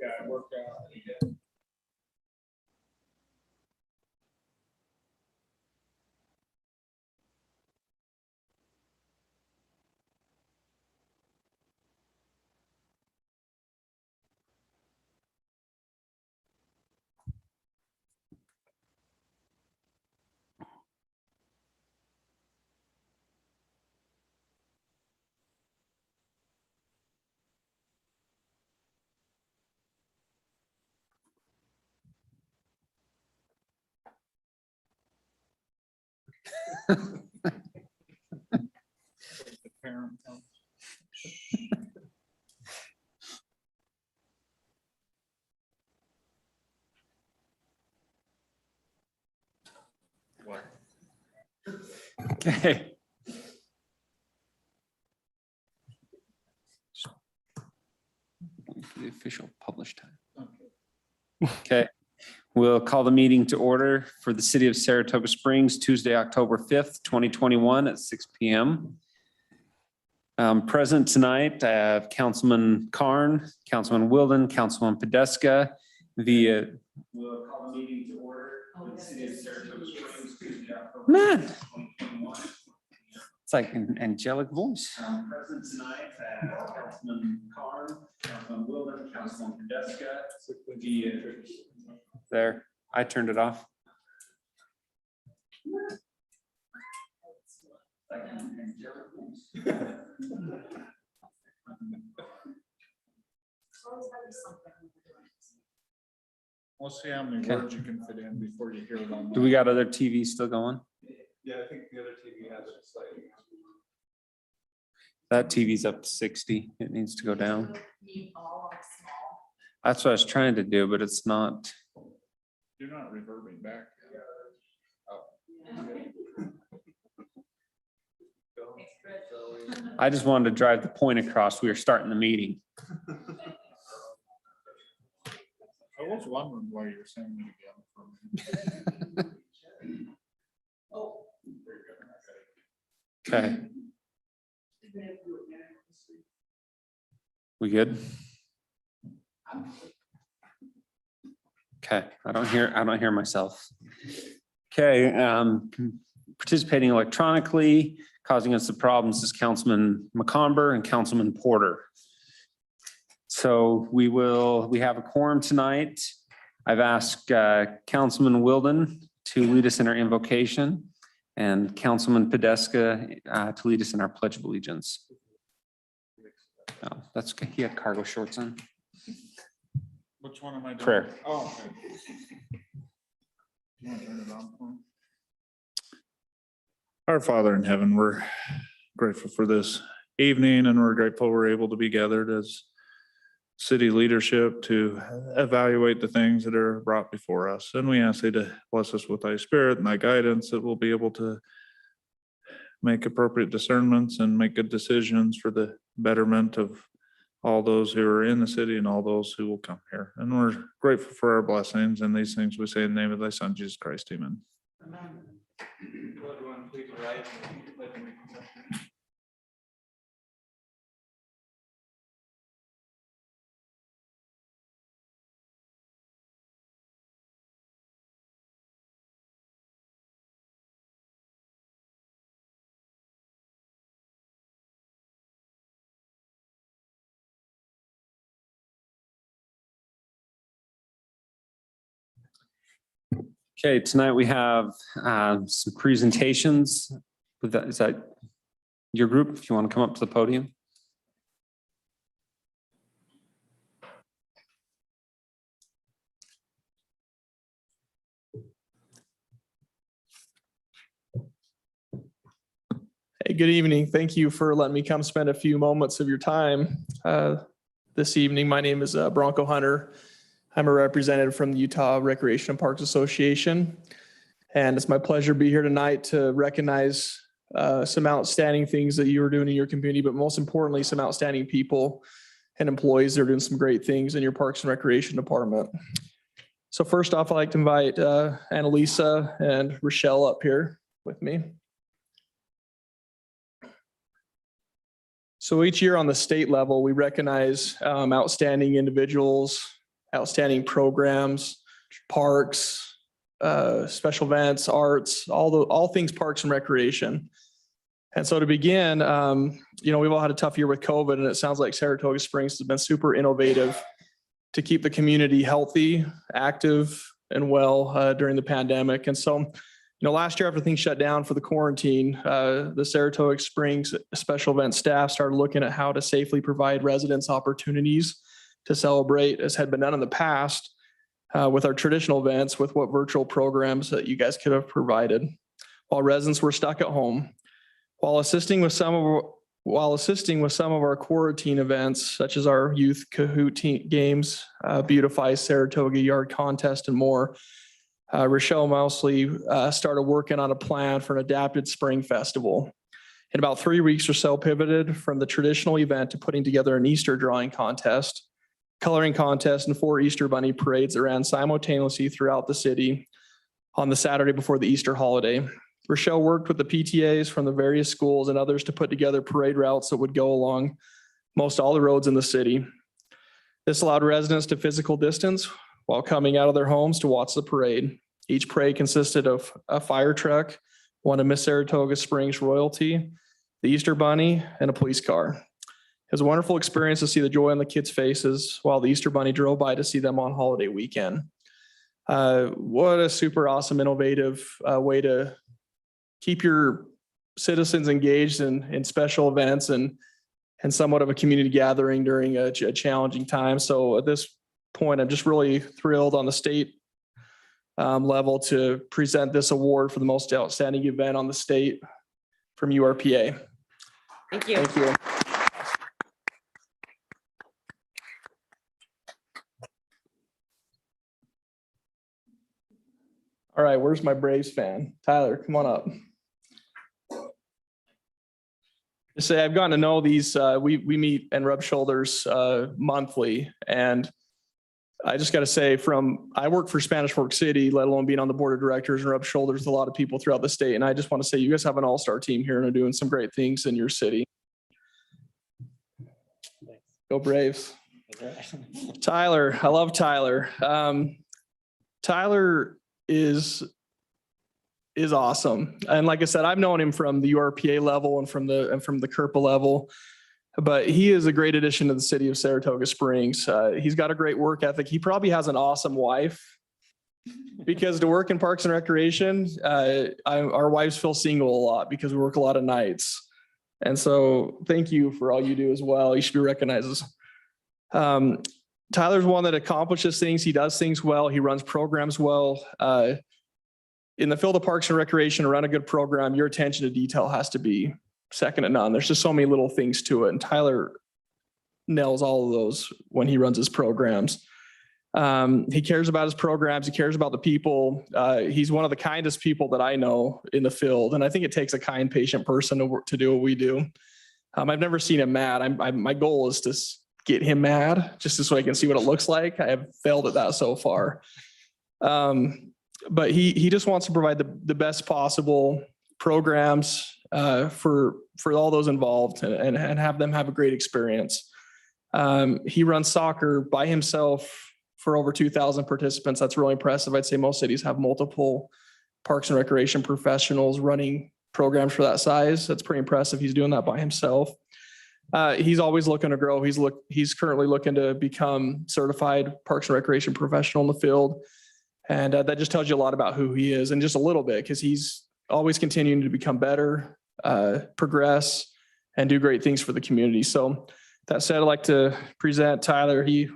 Yeah, it worked out. The parent comes. What? Okay. The official published time. Okay. We'll call the meeting to order for the city of Saratoga Springs, Tuesday, October 5th, 2021 at 6 p.m. Present tonight, I have Councilman Karn, Councilman Wilden, Councilman Podeska. We'll call the meeting to order for the city of Saratoga Springs, Tuesday, October 5th, 2021. It's like an angelic voice. Present tonight, I have Councilman Karn, Councilman Wilden, Councilman Podeska. There, I turned it off. We'll see how many Okay. words you can fit in before you hear one. Do we got other TV still going? Yeah, I think the other TV has it slightly. That TV's up to 60. It needs to go down. That's what I was trying to do, but it's not. You're not reverbing back. I just wanted to drive the point across. We were starting the meeting. I was wondering why you were saying it again for me. Okay. We good? Okay, I don't hear myself. Okay, participating electronically, causing us the problems is Councilman McComber and Councilman Porter. So we have a quorum tonight. I've asked Councilman Wilden to lead us in our invocation and Councilman Podeska to lead us in our Pledge of Allegiance. Oh, that's good. He had cargo shorts on. Which one am I doing? Prayer. Oh, okay. You want to turn it on for me? Our Father in heaven, we're grateful for this evening and we're grateful we're able to be gathered as city leadership to evaluate the things that are brought before us. And we ask thee to bless us with thy spirit and thy guidance that we'll be able to make appropriate discernments and make good decisions for the betterment of all those who are in the city and all those who will come here. And we're grateful for our blessings and these things we say in the name of thy son, Jesus Christ. Amen. Amen. Everyone, please rise. Okay, tonight we have some presentations. Is that your group? If you want to come up to the podium. Hey, good evening. Thank you for letting me come spend a few moments of your time this evening. My name is Bronco Hunter. I'm a representative from the Utah Recreation and Parks Association. And it's my pleasure to be here tonight to recognize some outstanding things that you are doing in your community, but most importantly, some outstanding people and employees that are doing some great things in your Parks and Recreation Department. So first off, I'd like to invite Annalisa and Rochelle up here with me. So each year on the state level, we recognize outstanding individuals, outstanding programs, parks, special events, arts, all things parks and recreation. And so to begin, we've all had a tough year with COVID, and it sounds like Saratoga Springs has been super innovative to keep the community healthy, active, and well during the pandemic. And so, last year after things shut down for the quarantine, the Saratoga Springs special event staff started looking at how to safely provide residents opportunities to celebrate, as had been done in the past, with our traditional events, with what virtual programs that you guys could have provided while residents were stuck at home. While assisting with some of our quarantine events, such as our youth Kahoot games, Beautify Saratoga Yard Contest, and more, Rochelle Mousley started working on a plan for an adapted spring festival. In about 3 weeks or so, pivoted from the traditional event to putting together an Easter drawing contest, coloring contest, and 4 Easter bunny parades that ran simultaneously throughout the city on the Saturday before the Easter holiday. Rochelle worked with the PTAs from the various schools and others to put together parade routes that would go along most all the roads in the city. This allowed residents to physical distance while coming out of their homes to watch the parade. Each parade consisted of a fire truck, one of Miss Saratoga Springs royalty, the Easter bunny, and a police car. It was a wonderful experience to see the joy on the kids' faces while the Easter bunny drove by to see them on holiday weekend. What a super awesome, innovative way to keep your citizens engaged in special events and somewhat of a community gathering during a challenging time. So at this point, I'm just really thrilled on the state level to present this award for the most outstanding event on the state from URPA. Thank you. Thank you. All right, where's my Braves fan? Tyler, come on up. Say I've gotten to know these. We meet and rub shoulders monthly, and I just got to say, I work for Spanish Fork City, let alone being on the board of directors, and rub shoulders with a lot of people throughout the state. And I just want to say, you guys have an all-star team here and are doing some great things in your city. Go Braves. Tyler, I love Tyler. Tyler is awesome. And like I said, I've known him from the URPA level and from the KERPA level, but he is a great addition to the city of Saratoga Springs. He's got a great work ethic. He probably has an awesome wife, because to work in Parks and Recreation, our wives feel single a lot because we work a lot of nights. And so thank you for all you do as well. You should be recognized. Tyler's one that accomplishes things. He does things well. He runs programs well. In the field of Parks and Recreation, to run a good program, your attention to detail has to be second to none. There's just so many little things to it. And Tyler nails all of those when he runs his programs. He cares about his programs. He cares about the people. He's one of the kindest people that I know in the field. And I think it takes a kind, patient person to do what we do. I've never seen him mad. My goal is to get him mad just so I can see what it looks like. I have failed at that so far. But he just wants to provide the best possible programs for all those involved and have them have a great experience. He runs soccer by himself for over 2,000 participants. That's really impressive. I'd say most cities have multiple Parks and Recreation professionals running programs for that size. That's pretty impressive. He's doing that by himself. He's always looking to grow. He's currently looking to become certified Parks and Recreation professional in the field. And that just tells you a lot about who he is, and just a little bit, because he's always continuing to become better, progress, and do great things for the community. So that said, I'd like to present Tyler. He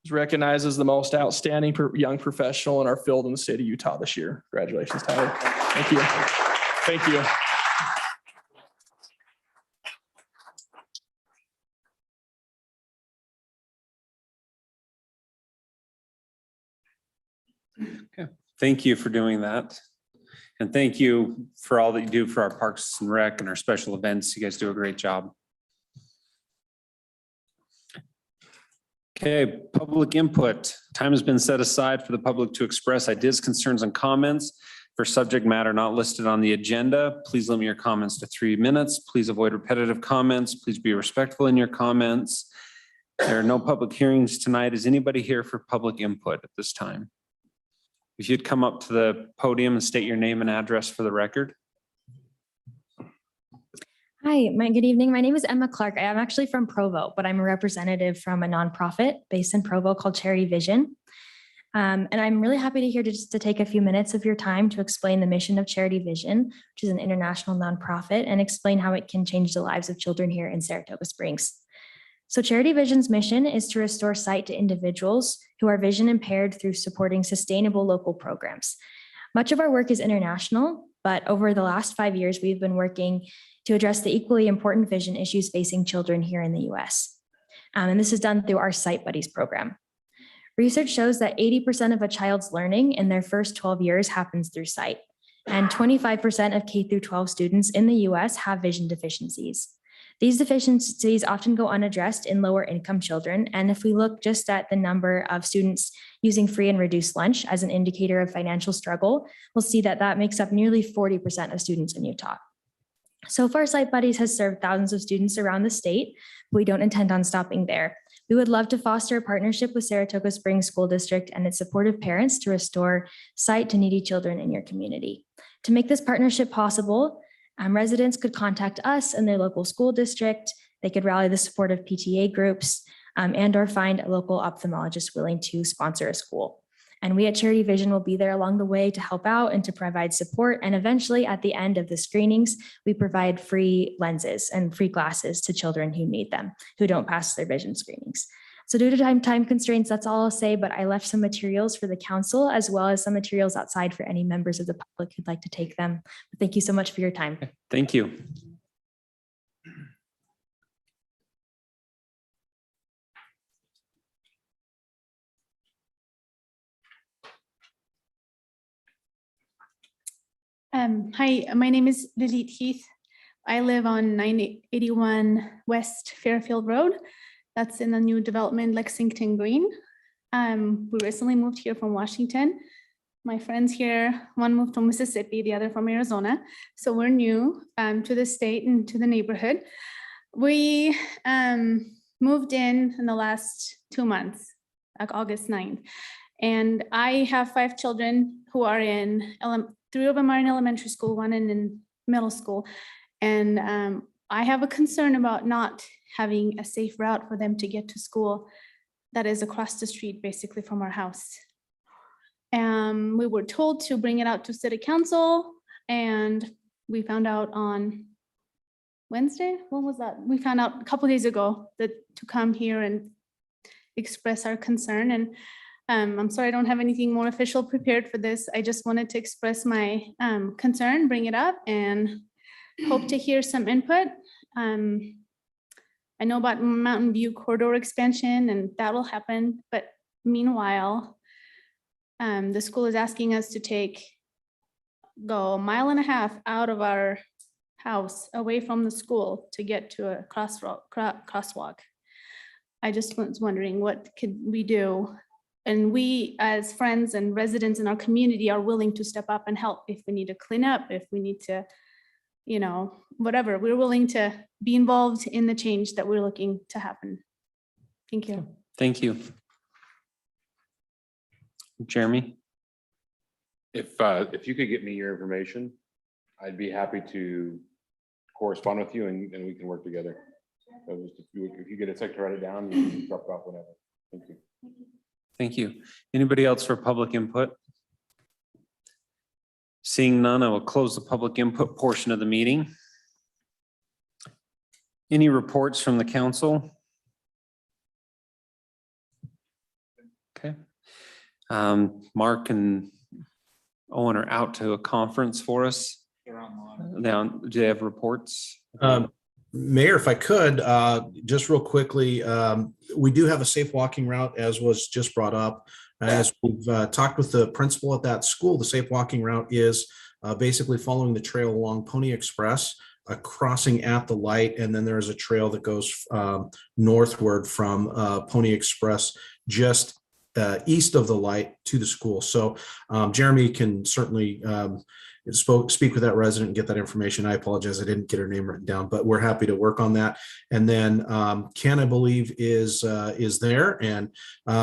was recognized as the most outstanding young professional in our field in the state of Utah this year. Congratulations, Tyler. Thank you. Thank you. Okay. Thank you for doing that. And thank you for all that you do for our Parks and Rec and our special events. You guys do a great job. Okay, public input. Time has been set aside for the public to express ideas, concerns, and comments for subject matter not listed on the agenda. Please limit your comments to 3 minutes. Please avoid repetitive comments. Please be respectful in your comments. There are no public hearings tonight. Is anybody here for public input at this time? If you'd come up to the podium and state your name and address for the record. Hi, good evening. My name is Emma Clark. I am actually from Provo, but I'm a representative from a nonprofit based in Provo called Charity Vision. And I'm really happy to here to take a few minutes of your time to explain the mission of Charity Vision, which is an international nonprofit, and explain how it can change the lives of children here in Saratoga Springs. So Charity Vision's mission is to restore sight to individuals who are vision impaired through supporting sustainable local programs. Much of our work is international, but over the last 5 years, we've been working to address the equally important vision issues facing children here in the US. And this is done through our Sight Buddies program. Research shows that 80% of a child's learning in their first 12 years happens through sight, and 25% of K through 12 students in the US have vision deficiencies. These deficiencies often go unaddressed in lower income children. And if we look just at the number of students using free and reduced lunch as an indicator of financial struggle, we'll see that that makes up nearly 40% of students in Utah. So far, Sight Buddies has served thousands of students around the state. We don't intend on stopping there. We would love to foster a partnership with Saratoga Springs School District and its supportive parents to restore sight to needy children in your community. To make this partnership possible, residents could contact us and their local school district. They could rally the support of PTA groups and or find a local ophthalmologist willing to sponsor a school. And we at Charity Vision will be there along the way to help out and to provide support. And eventually at the end of the screenings, we provide free lenses and free glasses to children who need them, who don't pass their vision screenings. So due to time constraints, that's all I'll say, but I left some materials for the council as well as some materials outside for any members of the public who'd like to take them. Thank you so much for your time. Thank you. Hi, my name is Lilit Heath. I live on 981 West Fairfield Road. That's in the new development, Lexington Green. We recently moved here from Washington. My friends here, one moved from Mississippi, the other from Arizona. So we're new to the state and to the neighborhood. We moved in the last 2 months, like August 9th. And I have 5 children who are in 3 of them are in elementary school, 1 in middle school. And I have a concern about not having a safe route for them to get to school that is across the street, basically from our house. We were told to bring it out to city council, and we found out on Wednesday, when was that? We found out a couple days ago that to come here and express our concern. And I'm sorry, I don't have anything more official prepared for this. I just wanted to express my concern, bring it up, and hope to hear some input. I know about Mountain View corridor expansion, and that will happen. But meanwhile, the school is asking us to go 1.5 miles out of our house, away from the school, to get to a crosswalk. I just was wondering, what could we do? And we, as friends and residents in our community, are willing to step up and help if we need to clean up, if we need to, whatever. We're willing to be involved in the change that we're looking to happen. Thank you. Thank you. Jeremy? If you could get me your information, I'd be happy to correspond with you and we can work together. So just if you get a sec to write it down, you can drop it off whenever. Thank you. Thank you. Anybody else for public input? Seeing none, I will close the public input portion of the meeting. Any reports from the council? Okay. Mark and Owen are out to a conference for us. They're online. Do they have reports? Mayor, if I could, just real quickly, we do have a safe walking route, as was just brought up. As we've talked with the principal at that school, the safe walking route is basically following the trail along Pony Express. a crossing at the light, and then there is a trail that goes northward from Pony Express just east of the light to the school. So Jeremy can certainly speak with that resident and get that information. I apologize, I didn't get her name written down, but we're happy to work on that. And then Ken, I believe, is there. And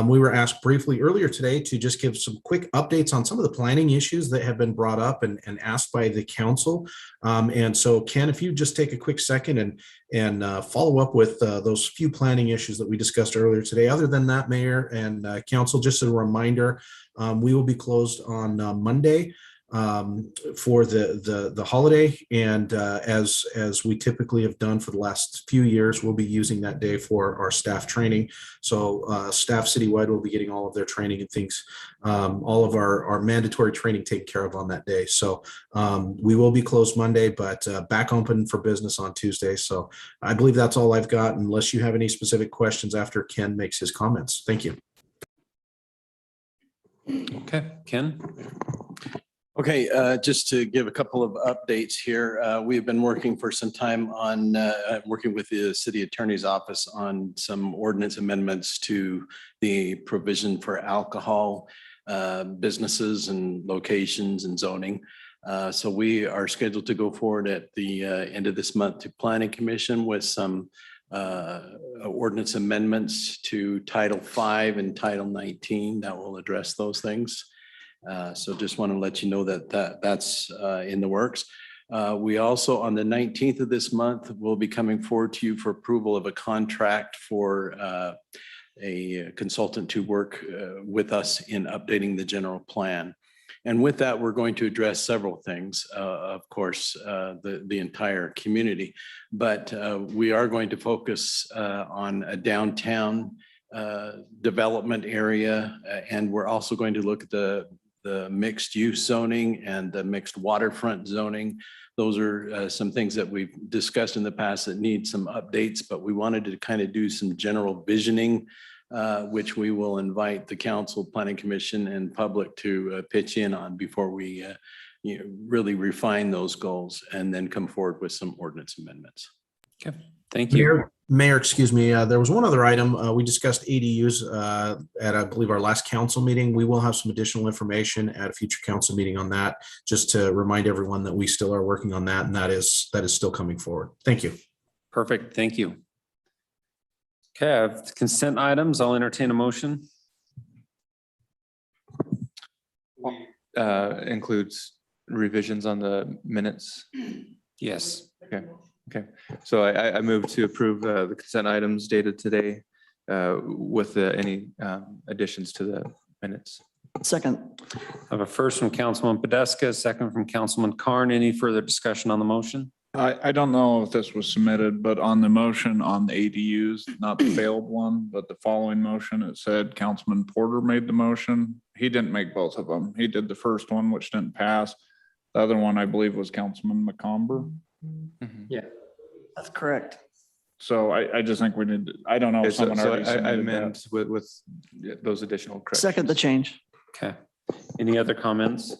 we were asked briefly earlier today to just give some quick updates on some of the planning issues that have been brought up and asked by the council. And so Ken, if you just take a quick second and follow up with those few planning issues that we discussed earlier today. Other than that, Mayor and Council, just a reminder, we will be closed on Monday for the holiday, and as we typically have done for the last few years, we'll be using that day for our staff training. So staff citywide will be getting all of their training and things, all of our mandatory training taken care of on that day. So we will be closed Monday, but back open for business on Tuesday. So I believe that's all I've got, unless you have any specific questions after Ken makes his comments. Thank you. Okay, Ken? Okay, just to give a couple of updates here. We've been working for some time on working with the city attorney's office on some ordinance amendments to the provision for alcohol businesses and locations and zoning. So we are scheduled to go forward at the end of this month to Planning Commission with some ordinance amendments to Title V and Title 19 that will address those things. So just want to let you know that's in the works. We also, on the 19th of this month, will be coming forward to you for approval of a contract for a consultant to work with us in updating the general plan. And with that, we're going to address several things, of course, the entire community, but we are going to focus on a downtown development area, and we're also going to look at the mixed use zoning and the mixed waterfront zoning. Those are some things that we've discussed in the past that need some updates, but we wanted to kind of do some general visioning, which we will invite the council, planning commission, and public to pitch in on before we really refine those goals and then come forward with some ordinance amendments. Okay, thank you. Mayor, excuse me. There was one other item. We discussed ADUs at, I believe, our last council meeting. We will have some additional information at a future council meeting on that, just to remind everyone that we still are working on that, and that is still coming forward. Thank you. Perfect, thank you. Okay, I have consent items. I'll entertain a motion. Includes revisions on the minutes. Yes. Okay, so I move to approve the consent items dated today with any additions to the minutes. Second. I have a first from Councilman Podeska, a second from Councilman Carn. Any further discussion on the motion? I don't know if this was submitted, but on the motion on the ADUs, not the failed one, but the following motion, it said Councilman Porter made the motion. He didn't make both of them. He did the first one, which didn't pass. The other one, I believe, was Councilman McComber. Yeah. That's correct. So I just think we need, I don't know if someone already I submitted amend that. with those additional corrections. Second the change. Okay, any other comments?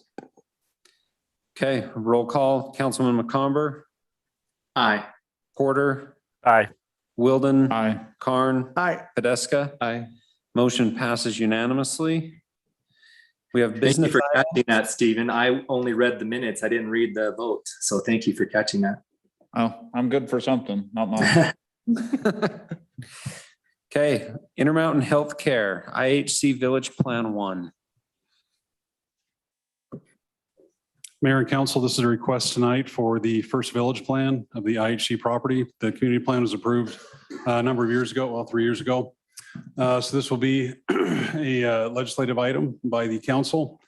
Okay, roll call. Councilman McComber. Aye. Porter. Aye. Wilden. Aye. Carn. Aye. Podeska. Aye. Motion passes unanimously. We have Thank you business. for catching that, Stephen. I only read the minutes. I didn't read the vote. So thank you for catching that. Oh, I'm good for something, not mine. Okay, Intermountain Healthcare, IHC Village Plan 1. Mayor and council, this is a request tonight for the first village plan of the IHC property. The community plan was approved a number of years ago, well, 3 years ago. So this will be a legislative item by the council.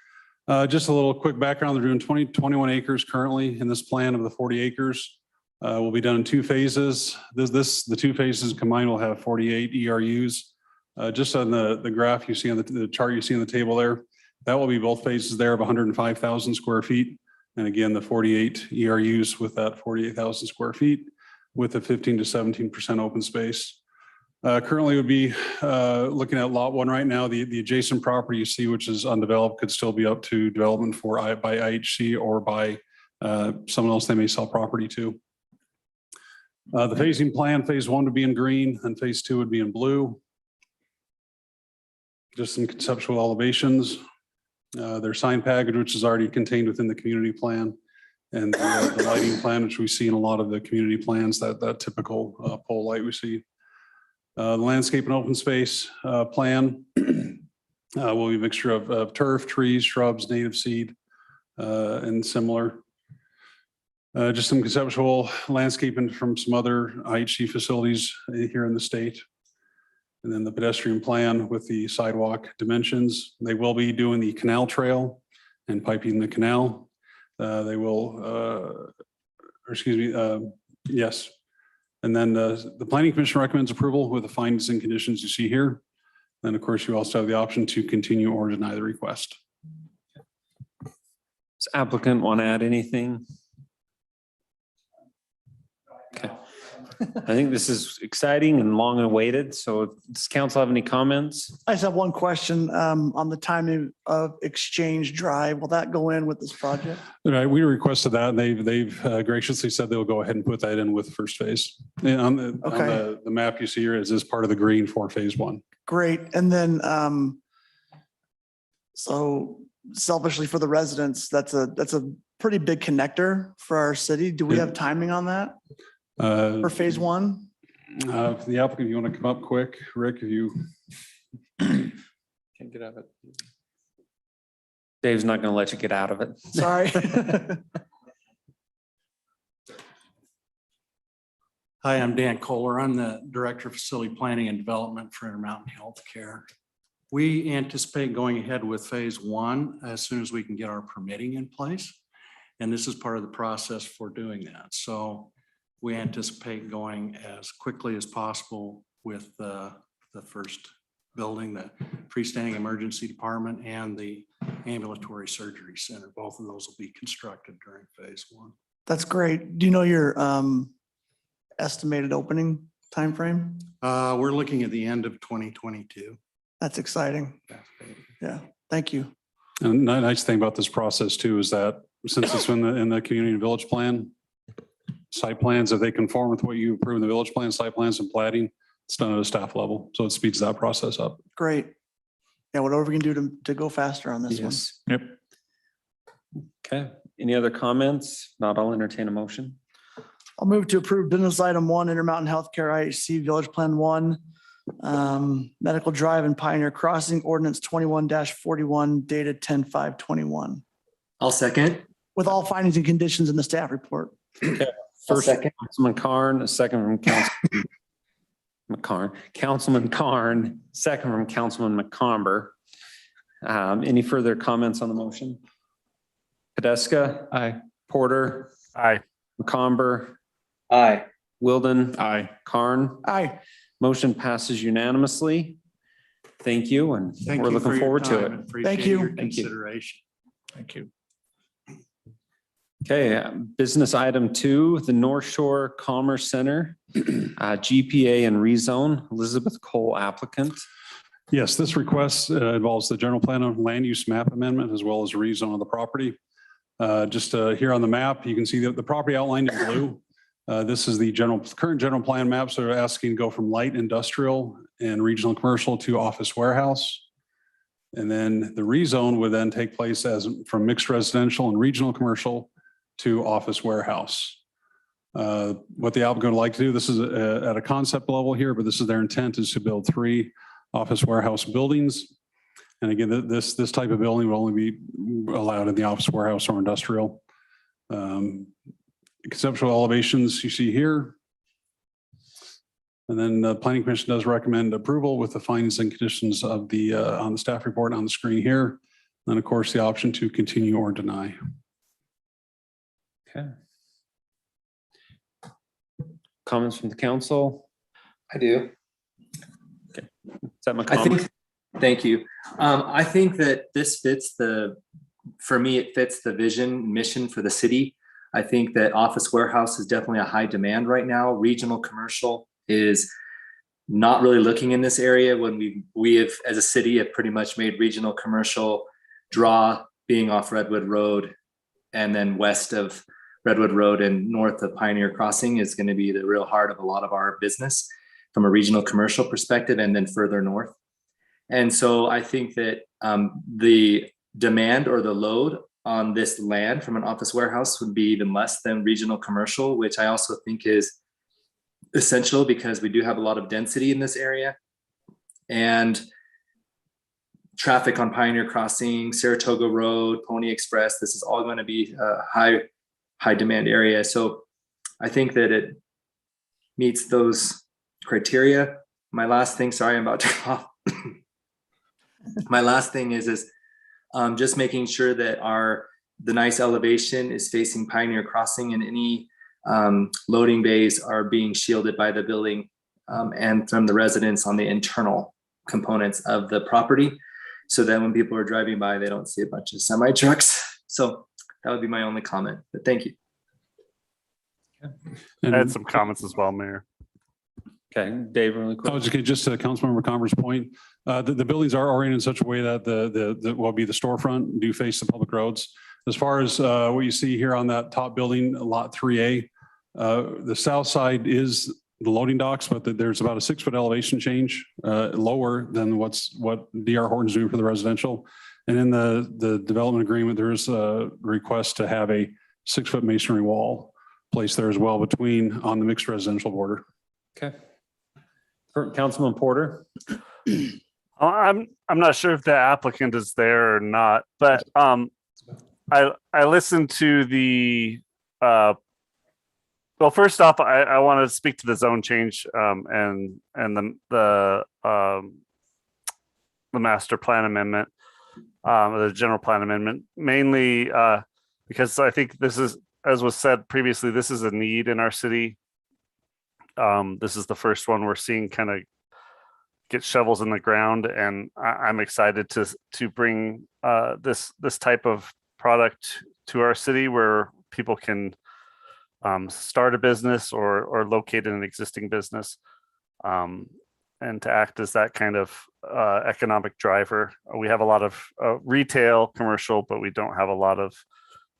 Just a little quick background. They're doing 21 acres currently in this plan of the 40 acres. Will be done in 2 phases. The 2 phases combined will have 48 ERUs. Just on the graph you see on the chart you see on the table there, that will be both phases there of 105,000 square feet. And again, the 48 ERUs with that 48,000 square feet with a 15 to 17% open space. Currently would be looking at lot 1 right now. The adjacent property you see, which is undeveloped, could still be up to development by IHC or by someone else they may sell property to. The phasing plan, phase one would be in green and phase two would be in blue. Just some conceptual elevations. Their sign package, which is already contained within the community plan, and the lighting plan, which we see in a lot of the community plans, that typical pole light we see. The landscape and open space plan will be a mixture of turf, trees, shrubs, native seed, and similar. Just some conceptual landscaping from some other IHC facilities here in the state. And then the pedestrian plan with the sidewalk dimensions. They will be doing the canal trail and piping the canal. They will, yes. And then the planning commission recommends approval with the findings and conditions you see here. Then, of course, you also have the option to continue or deny the request. Does applicant want to add anything? Okay. I think this is exciting and long awaited. So does council have any comments? I just have one question on the timing of Exchange Drive. Will that go in with this project? Right, we requested that. They've graciously said they'll go ahead and put that in with the first phase. And on the map you see here is this part of the green for phase one. Great. And then, so selfishly for the residents, that's a pretty big connector for our city. Do we have timing on that for phase one? The applicant, you want to come up quick, Rick, if you. Can't get out of it. Dave's not going to let you get out of it. Sorry. Hi, I'm Dan Kohler. I'm the Director of Facility Planning and Development for Intermountain Healthcare. We anticipate going ahead with phase one as soon as we can get our permitting in place. And this is part of the process for doing that. So we anticipate going as quickly as possible with the first building, the freestanding emergency department and the ambulatory surgery center. Both of those will be constructed during phase one. That's great. Do you know your estimated opening timeframe? We're looking at the end of 2022. That's exciting. Yeah, thank you. And the nice thing about this process too is that since it's in the community and village plan, site plans, if they conform with what you approve in the village plan, site plans and plating, it's done at a staff level. So it speeds that process up. Great. Yeah, whatever we can do to go faster on this one. Yes. Yep. Okay. Any other comments? Not, I'll entertain a motion. I'll move to approve business item one, Intermountain Healthcare IHC Village Plan 1, Medical Drive and Pioneer Crossing Ordinance 21-41 dated 10/5/21. I'll second. With all findings and conditions in the staff report. Okay. I'll First, second. Councilman Carn, a second from Councilman Carn, second from Councilman McComber. Any further comments on the motion? Podeska? Aye. Porter? Aye. McComber? Aye. Wilden? Aye. Carn? Aye. Motion passes unanimously. Thank you, and Thank we're you for looking your forward to time it. and appreciate Thank you. your Thank you. consideration. Thank you. Okay, business item 2, the North Shore Commerce Center, GPA and rezone. Elizabeth Cole applicant. Yes, this request involves the general plan of land use map amendment as well as rezone of the property. Just here on the map, you can see the property outlined in blue. This is the current general plan map. So they're asking to go from light industrial and regional commercial to office warehouse. And then the rezone would then take place as from mixed residential and regional commercial to office warehouse. What the applicant would like to do, this is at a concept level here, but this is their intent, is to build 3 office warehouse buildings. And again, this type of building will only be allowed in the office warehouse or industrial. Conceptual elevations you see here. And then the planning commission does recommend approval with the findings and conditions of the on the staff report on the screen here. And of course, the option to continue or deny. Okay. Comments from the council? I do. Okay. Is that my I comment? think, thank you. I think that this fits for me, it fits the vision, mission for the city. I think that office warehouse is definitely a high demand right now. Regional commercial is not really looking in this area when we have, as a city, have pretty much made regional commercial draw being off Redwood Road and then west of Redwood Road and north of Pioneer Crossing is going to be the real heart of a lot of our business from a regional commercial perspective, and then further north. And so I think that the demand or the load on this land from an office warehouse would be even less than regional commercial, which I also think is essential because we do have a lot of density in this area. And traffic on Pioneer Crossing, Saratoga Road, Pony Express, this is all going to be a high demand area. So I think that it meets those criteria. My last thing, sorry, I'm about to cough. My last thing is just making sure that the nice elevation is facing Pioneer Crossing, and any loading bays are being shielded by the building and from the residents on the internal components of the property, so that when people are driving by, they don't see a bunch of semi trucks. So that would be my only comment, but thank you. I had some comments as well, Mayor. Okay, Dave, really quick. Just to Councilmember Conver's point, the buildings are oriented in such a way that the will be the storefront do face the public roads. As far as what you see here on that top building, lot 3A, the south side is the loading docks, but there's about a 6-foot elevation change lower than what DR Horton's doing for the residential. And in the development agreement, there is a request to have a 6-foot masonry wall placed there as well on the mixed residential border. Okay. Councilman Porter. I'm not sure if the applicant is there or not, but I listened to the well, first off, I want to speak to the zone change and the master plan amendment, the general plan amendment, mainly because I think this is, as was said previously, this is a need in our city. This is the first one we're seeing kind of get shovels in the ground, and I'm excited to bring this type of product to our city where people can start a business or locate in an existing business, and to act as that kind of economic driver. We have a lot of retail, commercial, but we don't have a lot of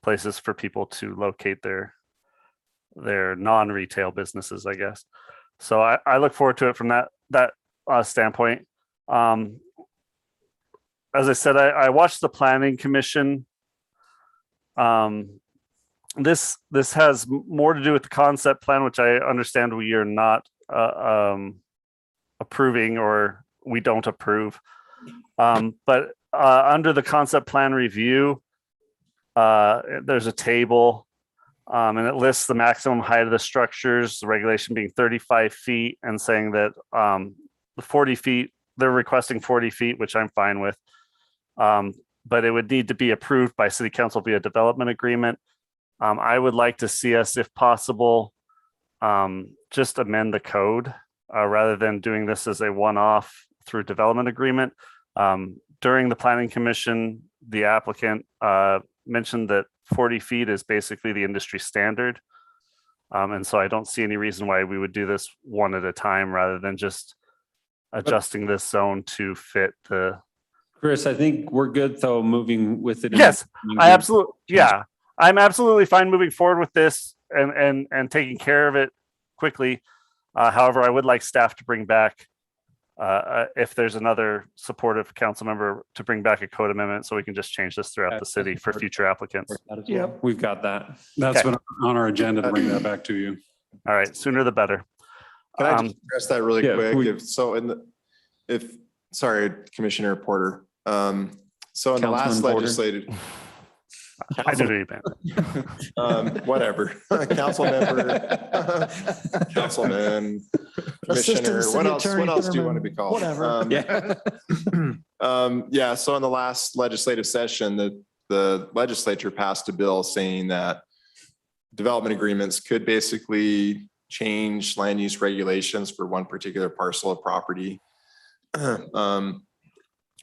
places for people to locate their non-retail businesses, I guess. So I look forward to it from that standpoint. As I said, I watched the Planning Commission. This has more to do with the concept plan, which I understand we are not approving, or we don't approve. But under the concept plan review, there's a table, and it lists the maximum height of the structures, the regulation being 35 feet, and saying that the 40 feet, they're requesting 40 feet, which I'm fine with. But it would need to be approved by City Council via development agreement. I would like to see us, if possible, just amend the code rather than doing this as a one-off through development agreement. During the Planning Commission, the applicant mentioned that 40 feet is basically the industry standard. And so I don't see any reason why we would do this one at a time rather than just adjusting this zone to fit the. Chris, I think we're good though, moving with it. Yes, I'm absolutely fine moving forward with this and taking care of it quickly. However, I would like staff to bring back, if there's another supportive council member, to bring back a code amendment so we can just change this throughout the city for future applicants. Yep, we've got that. That's been on our agenda to bring that back to you. All right, sooner the better. Can I just address that really quick? Sorry, Commissioner Porter. So in the last legislative. I do what you meant. Whatever. Council member, councilman, commissioner, what else do you want to be called? Whatever. Yeah, so in the last legislative session, the legislature passed a bill saying that development agreements could basically change land use regulations for one particular parcel of property.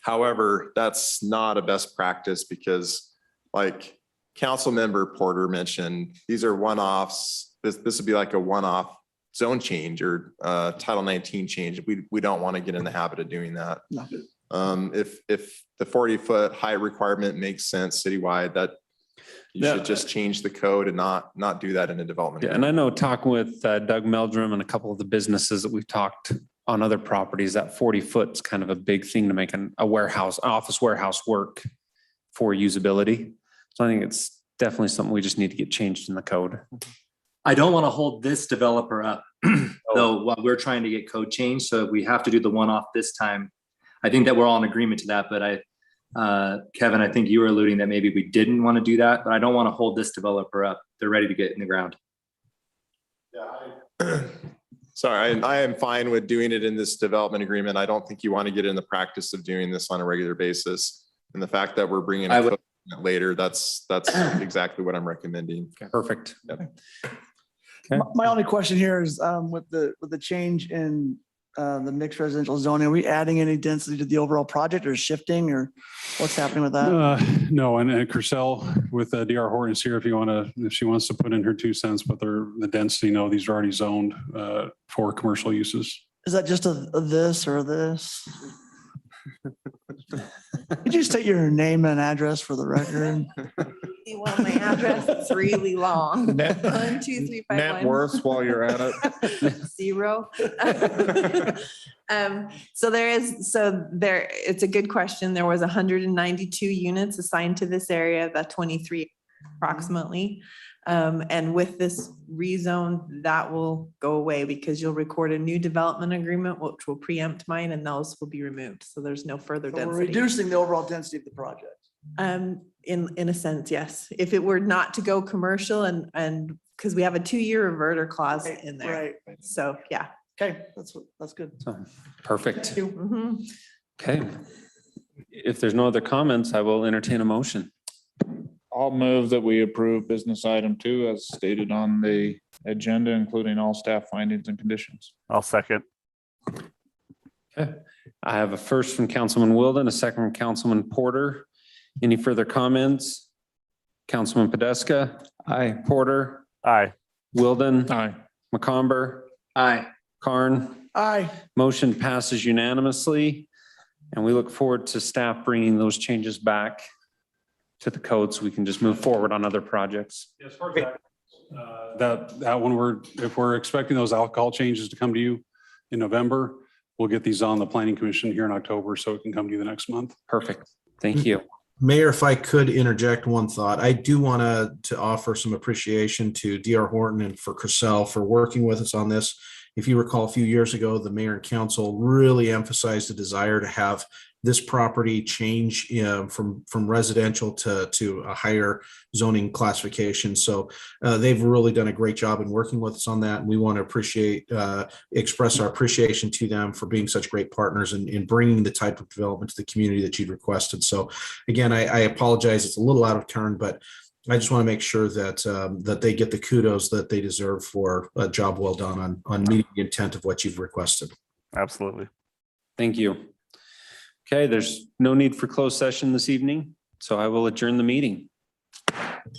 However, that's not a best practice because, like Council Member Porter mentioned, these are one-offs. This would be like a one-off zone change or Title 19 change. We don't want to get in the habit of doing that. If the 40-foot height requirement makes sense citywide, You Yeah. should just change the code and not do that in a development. Yeah, and I know talking with Doug Meldrum and a couple of the businesses that we've talked on other properties, that 40 foot is kind of a big thing to make a warehouse, office warehouse work for usability. So I think it's definitely something we just need to get changed in the code. I don't want to hold this developer up, though, while we're trying to get code changed. So we have to do the one off this time. I think that we're all in agreement to that, but Kevin, I think you were alluding that maybe we didn't want to do that, but I don't want to hold this developer up. They're ready to get in the ground. Sorry, I am fine with doing it in this development agreement. I don't think you want to get in the practice of doing this on a regular basis. And the fact that we're bringing I it would- later, that's exactly what I'm recommending. Perfect. My only question here is with the change in the mixed residential zoning, are we adding any density to the overall project or shifting or what's happening with that? No, and Chriselle with DR Hortons here, if she wants to put in her 2 cents, but the density, no, these are already zoned for commercial uses. Is that just a this or this? Could you state your name and address for the record? You want my address? It's really long. Net 1, 2, 3, 5, net 1. worth while you're at it. 0. It's a good question. There was 192 units assigned to this area, the 23 approximately. And with this rezone, that will go away because you'll record a new development agreement, which will preempt mine, and those will be removed. So there's no further So we're density. reducing the overall density of the project. In a sense, yes. If it were not to go commercial and because we have a 2-year reverter clause in there. Right. So, yeah. Okay, that's good. So, perfect. Mhm. Okay. If there's no other comments, I will entertain a motion. I'll move that we approve business item 2 as stated on the agenda, including all staff findings and conditions. I'll second. Okay. I have a first from Councilman Wilden, a second from Councilman Porter. Any further comments? Councilman Podeska? Aye. Porter? Aye. Wilden? Aye. McComber? Aye. Karn? Aye. Motion passes unanimously. And we look forward to staff bringing those changes back to the code so we can just move forward on other projects. As far as that one, if we're expecting those alcohol changes to come to you in November, we'll get these on the planning commission here in October so it can come to you the next month. Perfect. Thank you. Mayor, if I could interject one thought, I do want to offer some appreciation to DR Horton and for Chriselle for working with us on this. If you recall, a few years ago, the mayor and council really emphasized the desire to have this property change from residential to a higher zoning classification. So they've really done a great job in working with us on that. And we want to express our appreciation to them for being such great partners in bringing the type of development to the community that you'd requested. So again, I apologize. It's a little out of turn, but I just want to make sure that they get the kudos that they deserve for a job well done on meeting the intent of what you've requested. Absolutely. Thank you. Okay, there's no need for closed session this evening, so I will adjourn the meeting.